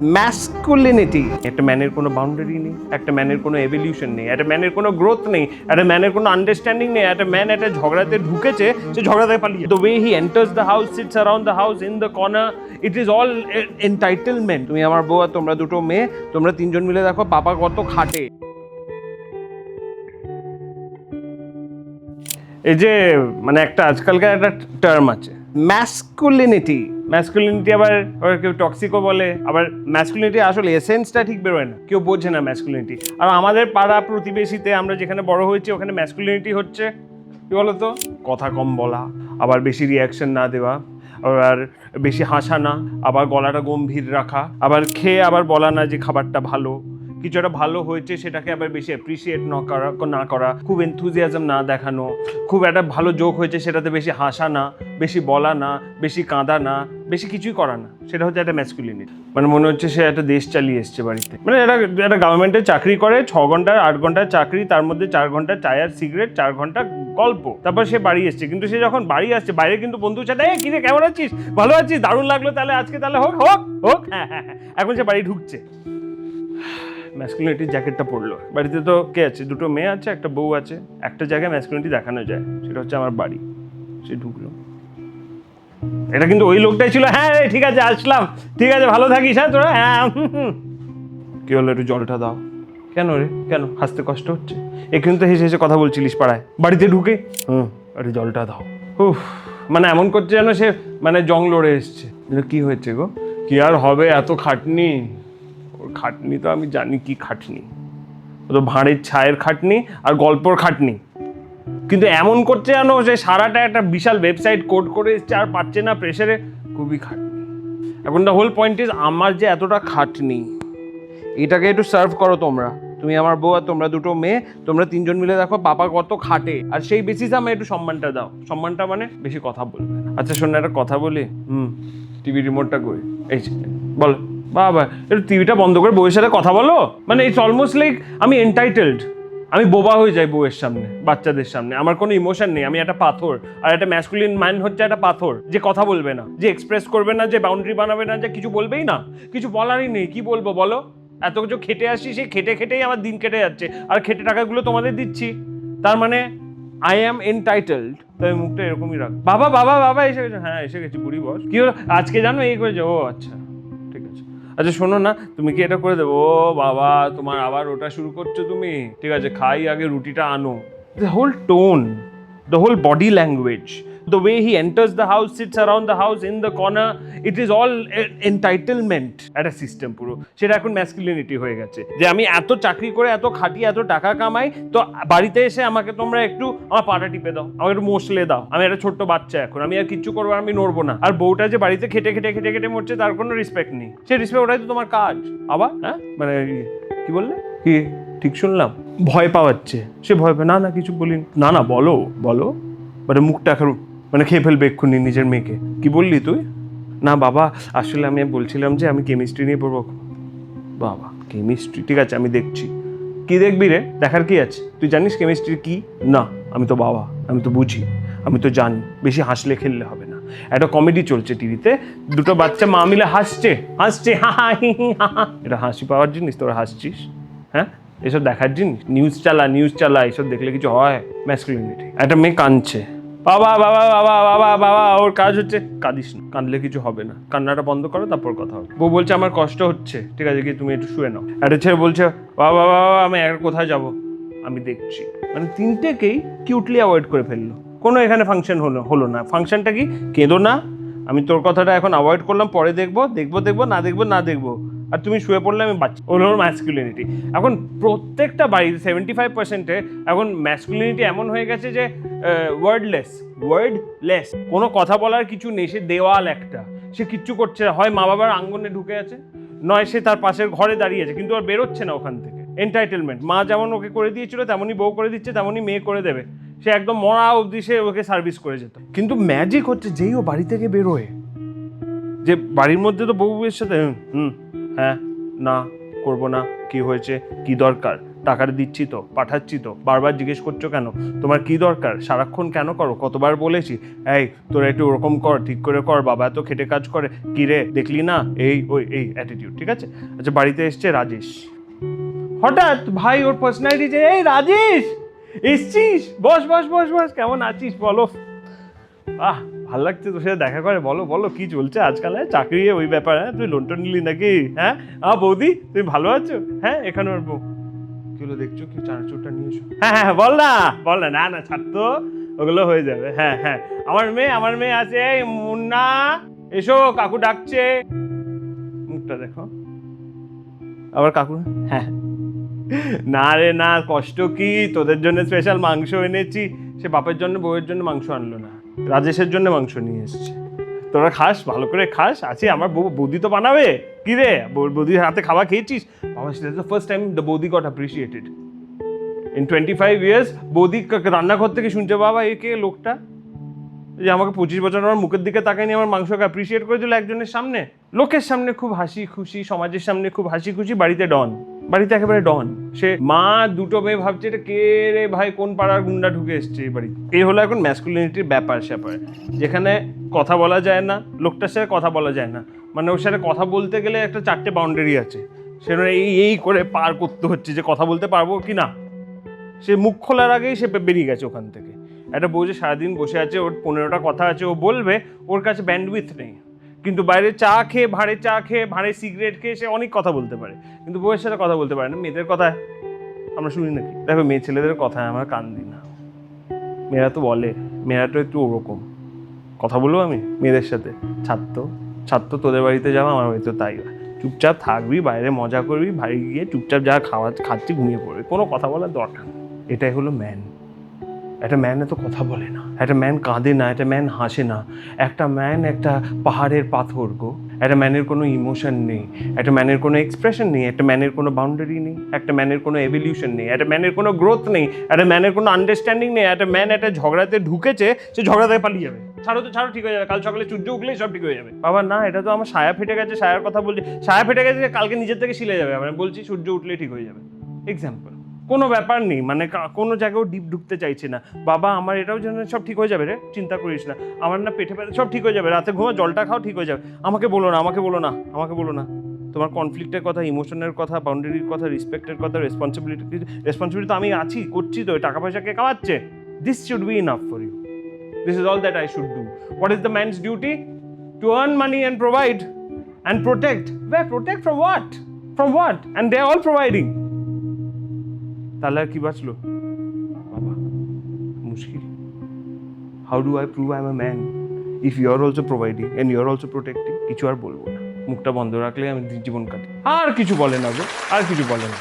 Masculinity, একটা ম্যানের কোনো বাউন্ডারি নেই, একটা ম্যানের কোনো এভলিউশন নেই, একটা ম্যানের কোনো গ্রোথ নেই, একটা ম্যানের কোনো আন্ডারস্ট্যান্ডিং নেই। একটা ম্যান একটা ঝগড়াতে ঢুকেছে, সে ঝগড়াতে পালিয়ে, the way he enters the house, sits around the house, in the corner, it is all entitlement. তুমি আমার বউ আর তোমরা দুটো মেয়ে, তোমরা তিনজন মিলে দেখো পাপা কত খাটে। এই যে মানে একটা আজকালকার একটা টার্ম আছে ম্যাসকুলিনিটি। ম্যাসকুলিনিটি আবার কেউ টক্সিকও বলে, আবার ম্যাসকুলিনিটি আসলে এসেন্সটা ঠিক বেরোয় না, কেউ বোঝে না ম্যাসকুলিনিটি। আর আমাদের পাড়া প্রতিবেশীতে আমরা যেখানে বড় হয়েছি ওখানে ম্যাসকুলিনিটি হচ্ছে কি বলতো, কথা কম বলা, আবার বেশি রিয়াকশন না দেওয়া, আবার বেশি হাসা না, আবার গলাটা গম্ভীর রাখা, আবার খেয়ে আবার বলা না যে খাবারটা ভালো, কিছু একটা ভালো হয়েছে সেটাকে আবার বেশি অ্যাপ্রিসিয়েট না করা, খুব এনথুজিয়াজম না দেখানো, খুব একটা ভালো জোক হয়েছে সেটাতে বেশি হাসা না, বেশি বলা না, বেশি কাঁদা না, বেশি কিছুই করা না। সেটা হচ্ছে একটা ম্যাসকুলিনিটি। মানে মনে হচ্ছে সে একটা দেশ চালিয়ে এসছে বাড়িতে। মানে একটা গভর্নমেন্টে চাকরি করে, 6 ঘন্টার 8 ঘন্টার চাকরি, তার মধ্যে 4 ঘন্টা চায় আর সিগারেট, 4 ঘন্টা গল্প, তারপর সে বাড়ি এসছে। কিন্তু সে যখন বাড়ি আসছে বাইরে কিন্তু বন্ধুর সাথে কিরে কেমন আছিস, ভালো আছিস, দারুণ লাগলো, তাহলে আজকে তাহলে হোক হোক হোক, হ্যাঁ হ্যাঁ হ্যাঁ, এখন সে বাড়ি ঢুকছে, ম্যাসকুলিনিটির জ্যাকেটটা পরলো। বাড়িতে তো কে আছে, দুটো মেয়ে আছে, একটা বউ আছে, একটা জায়গায় ম্যাসকুলিনিটি দেখানো যায়, সেটা হচ্ছে আমার বাড়ি। সে ঢুকলো, এটা কিন্তু ওই লোকটাই ছিল, হ্যাঁ ঠিক আছে আসলাম, ঠিক আছে ভালো থাকিস, হ্যাঁ তোরা, হ্যাঁ কি হলো, একটু জলটা দাও। কেন রে, কেন হাসতে কষ্ট হচ্ছে? এখানে তো হেসে হেসে কথা বলছিলিস পাড়ায়, বাড়িতে ঢুকে একটু জলটা দাও। উফ, মানে এমন করছে যেন সে মানে জং লড়ে এসছে। কি হয়েছে গো, কি আর হবে, এত খাটনি। ওর খাটনি তো আমি জানি কি খাটনি, ও তো ভাঁড়ের ছায়ের খাটনি আর গল্পর খাটনি। কিন্তু এমন করছে যেন সে সারাটা একটা বিশাল ওয়েবসাইট কোড করে এসছে আর পাচ্ছে না প্রেসারে, খুবই খাটনি। এখন দ্য হোল পয়েন্ট ইজ, আমার যে এতটা খাটনি এটাকে একটু সার্ভ করো তোমরা, তুমি আমার বউ আর তোমরা দুটো মেয়ে, তোমরা তিনজন মিলে দেখো পাপা কত খাটে, আর সেই বেসিসে আমার একটু সম্মানটা দাও। সম্মানটা মানে বেশি কথা বলবে। আচ্ছা শোন, একটা কথা বলি, টিভি রিমোটটা কই, এই বল বাবা, একটু টিভিটা বন্ধ করে বউয়ের সাথে কথা বলো। মানে ইটস অলমোস্ট লাইক আমি এন্টাইটেলড, আমি বোবা হয়ে যাই বউয়ের সামনে, বাচ্চাদের সামনে, আমার কোনো ইমোশন নেই, আমি একটা পাথর। আর একটা ম্যাসকুলিন ম্যান হচ্ছে একটা পাথর, যে কথা বলবে না, যে এক্সপ্রেস করবে না, যে বাউন্ডারি বানাবে না, যে কিছু বলবেই না, কিছু বলারই নেই। কি বলবো বলো, এত কিছু খেটে আসছি, সেই খেটে খেটেই আমার দিন কেটে যাচ্ছে, আর খেটে টাকাগুলো তোমাদের দিচ্ছি, তার মানে আই অ্যাম এন্টাইটেলড। তাই মুখটা এরকমই রাখ। বাবা বাবা বাবা এসে গেছে, হ্যাঁ এসে গেছি বুড়ি বস, কি হলো আজকে জানো এই করেছে, ও আচ্ছা ঠিক আছে। আচ্ছা শোনো না, তুমি কি এটা করে দেবো? ও বাবা, তোমার আবার ওটা শুরু করছো তুমি, ঠিক আছে খাই আগে রুটিটা আনো। The whole tone, the whole body language, the way he enters the house, sits around the house, in the corner, it is all entitlement একটা সিস্টেম পুরো। সেটা এখন ম্যাসকুলিনিটি হয়ে গেছে, যে আমি এত চাকরি করে এত খাটি এত টাকা কামাই, তো বাড়িতে এসে আমাকে তোমরা একটু আমার পাটা টিপে দাও, আমাকে একটু মশলে দাও, আমি একটা ছোট্ট বাচ্চা, এখন আমি আর কিচ্ছু করবো, আমি নড়বো না। আর বউটা যে বাড়িতে খেটে খেটে খেটে খেটে মরছে, তার কোনো রেসপেক্ট নেই। সেই রেসপেক্ট, ওটাই তো তোমার কাজ। আবার হ্যাঁ মানে কি বললে, কি ঠিক শুনলাম? ভয় পাওয়াচ্ছে, সে ভয় পায় না, না কিছু বলিনি, না না বলো বলো, মানে মুখটা এখন মানে খেয়ে ফেলবে এক্ষুনি নিজের মেয়েকে। কি বললি তুই? না বাবা আসলে আমি বলছিলাম যে আমি কেমিস্ট্রি নিয়ে পড়বো। বাবা কেমিস্ট্রি, ঠিক আছে আমি দেখছি। কি দেখবি রে, দেখার কি আছে? তুই জানিস কেমিস্ট্রি কি? না আমি তো বাবা, আমি তো বুঝি, আমি তো জানি। বেশি হাসলে খেললে হবে না। একটা কমেডি চলছে টিভিতে, দুটো বাচ্চা মা মিলে হাসছে হাসছে, হা হা হি হি হা হা। এটা হাসি পাওয়ার জিনিস, তোরা হাসছিস? হ্যাঁ এসব দেখার জিনিস? নিউজ চালা, এসব দেখলে কিছু হয়? ম্যাসকুলিনিটি। একটা মেয়ে কাঁদছে, বাবা বাবা বাবা বাবা বাবা, ওর কাজ হচ্ছে কাঁদিস না, কাঁদলে কিছু হবে না, কান্নাটা বন্ধ করো তারপর কথা হবে। বউ বলছে আমার কষ্ট হচ্ছে, ঠিক আছে কি তুমি একটু শুয়ে নাও। একটা ছেলে বলছে বাবা বাবা আমি কোথায় যাব, আমি দেখছি। মানে তিনটেকেই কিউটলি অ্যাভয়েড করে ফেললো। কোনো এখানে ফাংশন হলো না। ফাংশনটা কি? কেঁদো না, আমি তোর কথাটা এখন অ্যাভয়েড করলাম, পরে দেখবো না দেখবো, আর তুমি শুয়ে পড়লে আমি বাচ্চা। ওর ম্যাসকুলিনিটি। এখন প্রত্যেকটা বাড়িতে 75%-এ এখন ম্যাসকুলিনিটি এমন হয়ে গেছে যে ওয়ার্ডলেস, কোনো কথা বলার কিছু নেই, সে দেওয়াল একটা, সে কিচ্ছু করছে না, হয় মা বাবার আঙ্গনে ঢুকে আছে, নয় সে তার পাশের ঘরে দাঁড়িয়ে আছে, কিন্তু আর বেরোচ্ছে না ওখান থেকে। এন্টাইটেলমেন্ট, মা যেমন ওকে করে দিয়েছিল তেমনই বউ করে দিচ্ছে, তেমনই মেয়ে করে দেবে। সে একদম মরা অবধি সে ওকে সার্ভিস করে যেত। কিন্তু ম্যাজিক হচ্ছে যেই ও বাড়ি থেকে বেরোয়, যে বাড়ির মধ্যে তো বউয়ের সাথে হ্যাঁ না করবো না, কি হয়েছে, কি দরকার, টাকাটা দিচ্ছি তো, পাঠাচ্ছি তো, বারবার জিজ্ঞেস করছো কেন, তোমার কি দরকার, সারাক্ষণ কেন করো, কতবার বলেছি এই তোরা একটু ওরকম কর, ঠিক করে কর, বাবা এত খেটে কাজ করে, কি রে দেখলি না, এই ওই এই অ্যাটিটিউড, ঠিক আছে। আচ্ছা বাড়িতে এসছে রাজেশ, হঠাৎ ভাই ওর পার্সোনালিটি যে এই রাজেশ এসছিস, বস বস বস বস, কেমন আছিস বলো, ভাল লাগছে তোর সাথে দেখা করে, বলো বলো কি চলছে আজকাল, হ্যাঁ চাকরি ওই ব্যাপার, হ্যাঁ তুই লোন টোন নিলি নাকি, হ্যাঁ বৌদি তুমি ভালো আছো, হ্যাঁ এখানে ওর বউ কি হলো দেখছো, কি চানাচুরটা নিয়ে এসো, হ্যাঁ হ্যাঁ বল না বল না, না না ছাড় তো, ওগুলো হয়ে যাবে, হ্যাঁ হ্যাঁ আমার মেয়ে আছে, এই মুন্না এসো কাকু ডাকছে, মুখটা দেখো, আবার কাকু, হ্যাঁ না রে না, কষ্ট কি, তোদের জন্য স্পেশাল মাংস এনেছি, সে বাপের জন্য বউয়ের জন্য মাংস আনলো না, রাজেশের জন্য মাংস নিয়ে এসছে, তোরা খাস ভালো করে খাস, আছে আমার বৌদি তো বানাবে, কি রে বৌদির হাতে খাওয়া খেয়েছিস, বাবা সেটা তো ফার্স্ট টাইম দ্য বৌদি গট অ্যাপ্রিসিয়েটেড ইন 25 years, বৌদি রান্নাঘর থেকে শুনছে বাবা এ কে লোকটা, যে আমাকে 25 বছর আমার মুখের দিকে তাকায়নি, আমার মাংসকে অ্যাপ্রিসিয়েট করে দিল একজনের সামনে, লোকের সামনে খুব হাসি খুশি, সমাজের সামনে খুব হাসি খুশি, বাড়িতে ডন, বাড়িতে একেবারে ডন, সে মা দুটো মেয়ে ভাবছে এটা কে রে ভাই, কোন পাড়ার গুন্ডা ঢুকে এসছে এই বাড়িতে, এই হলো এখন ম্যাসকুলিনিটির ব্যাপার স্যাপার, যেখানে কথা বলা যায় না, লোকটার সাথে কথা বলা যায় না, মানে ওর সাথে কথা বলতে গেলে একটা 4টে বাউন্ডারি আছে, সেটা এই করে পার করতে হচ্ছে যে কথা বলতে পারবো কি না, সে মুখ খোলার আগেই সে বেরিয়ে গেছে ওখান থেকে। একটা বউ যে সারাদিন বসে আছে, ওর 15টা কথা আছে ও বলবে, ওর কাছে ব্যান্ডউইথ নেই, কিন্তু বাইরে চা খেয়ে ভাঁড়ে সিগারেট খেয়ে সে অনেক কথা বলতে পারে, কিন্তু বউয়ের সাথে কথা বলতে পারে না। মেয়েদের কথা আমরা শুনি নাকি, দেখো মেয়ে ছেলেদের কথায় আমরা কান দিই না, মেয়েরা তো বলে, মেয়েরা তো একটু ওরকম, কথা বলবো আমি মেয়েদের সাথে, ছাড়তো তোদের বাড়িতে যাবো, আমার বাড়িতে তাই হয়, চুপচাপ থাকবি, বাইরে মজা করবি, বাড়ি গিয়ে চুপচাপ যা খাচ্ছি ঘুমিয়ে পড়বি, কোনো কথা বলার দরকার নেই। এটাই হলো ম্যান। একটা ম্যান এত কথা বলে না, একটা ম্যান কাঁদে না, একটা ম্যান হাসে না, একটা ম্যান একটা পাহাড়ের পাথর গো, একটা ম্যানের কোনো ইমোশন নেই, একটা ম্যানের কোনো এক্সপ্রেশন নেই, একটা ম্যানের কোনো বাউন্ডারি নেই, একটা ম্যানের কোনো এভলিউশন নেই, একটা ম্যানের কোনো গ্রোথ নেই, একটা ম্যানের কোনো আন্ডারস্ট্যান্ডিং নেই, একটা ম্যান একটা ঝগড়াতে ঢুকেছে, সে ঝগড়া থেকে পালিয়ে যাবে, ছাড়ো ঠিক হয়ে যাবে, কাল সকালে সূর্য উঠলেই সব ঠিক হয়ে যাবে, বাবা না এটা তো আমার সায়া ফেটে গেছে, সায়ার কথা বলছি, সায়া ফেটে গেছে কালকে নিজের থেকে শিলে যাবে, আমি বলছি সূর্য উঠলেই ঠিক হয়ে যাবে, এক্সাম্পল, কোনো ব্যাপার নেই, মানে কোনো জায়গাও ডিপ ঢুকতে চাইছে না, বাবা আমার এটাও যেন সব ঠিক হয়ে যাবে রে, চিন্তা করিস না, আমার না পেটে ব্যথা সব ঠিক হয়ে যাবে, রাতে ঘুমা জলটা খাও ঠিক হয়ে যাবে, আমাকে বলো না, তোমার কনফ্লিক্টের কথা, ইমোশনের কথা, বাউন্ডারির কথা, রেসপেক্টের কথা, রেসপন্সিবিলিটি তো আমি আছি, করছি তো, টাকা পয়সা কে কামাচ্ছে, this should be enough for you, this is all that I should do, what is the man's duty, to earn money and provide and protect, protect from what and they are all providing, তাহলে আর কি বাঁচলো বাবা, মুশকিল, how do I prove I am a man if you are also providing and you are also protecting, কিছু আর বলবো না, মুখটা বন্ধ রাখলে আমি জীবন কাটি, আর কিছু বলে না গো, আর কিছু বলে না।